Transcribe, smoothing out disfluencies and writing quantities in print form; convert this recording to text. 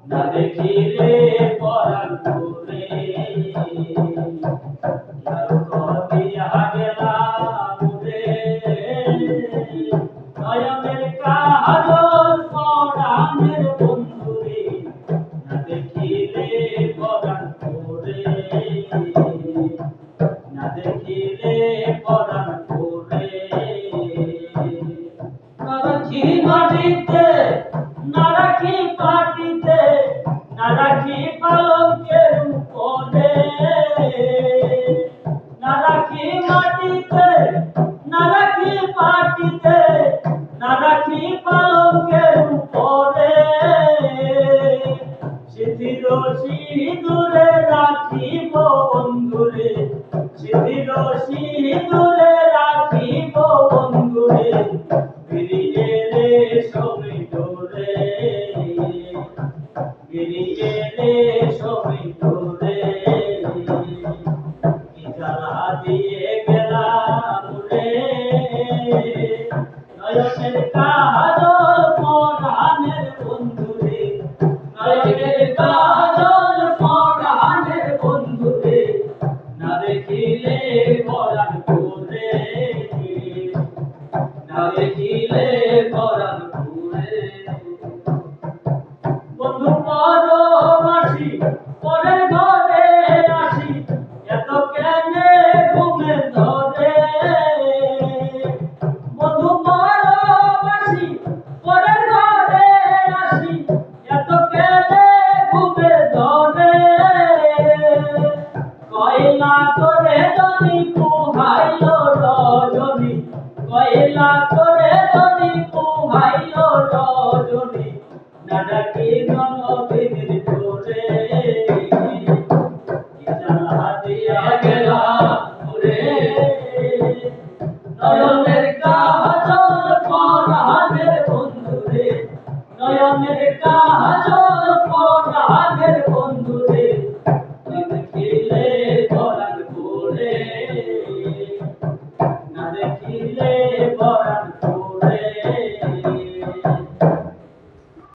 না দেখিলে পরাণ পুরে দিয়া গেলাম রে নয়নের কাজল পরাণের বন্ধু রে না দেখিলে পরাণ পুরে না দেখিলে পরাণ পুরে না রাখি মাটিতে না রাখি পাটিতে না রাখি পালঙ্কের উপরে না রাখি মাটিতে না রাখি পাটিতে না রাখি পালঙ্কের উপরে সিঁথির সিঁদুরে রাখিব বন্ধুরে সিঁথির সিঁদুরে রাখিব বন্ধুরে ফিরিয়ে রে সমিতরে ফিরিয়ে রে সমিতরে কি জ্বালা দিয়ে গেলাম রে নয়নের কাজল পরাণের বন্ধুরে নয়নের কাজল পরাণের বন্ধুরে না দেখিলে পরাণ পুরে না দেখিলে পরাণ পুরে বন্ধু পরমাসি পরের ঘরে আসি এত কেনে ঘুমে ধরে বন্ধু পরমাসি পরের ঘরে আসি এত কেনে ঘুমে ধরে কয়লা করে জনি পুহাইল রজনী কয়লা করে জনি পুহাইল রজনী না ডাকি ননদিনীর জোরে কি জ্বালা দিয়া গেলাম রে নয়নের কাজল পরাণের বন্ধুরে নয়নের কাজল পরাণের বন্ধুরে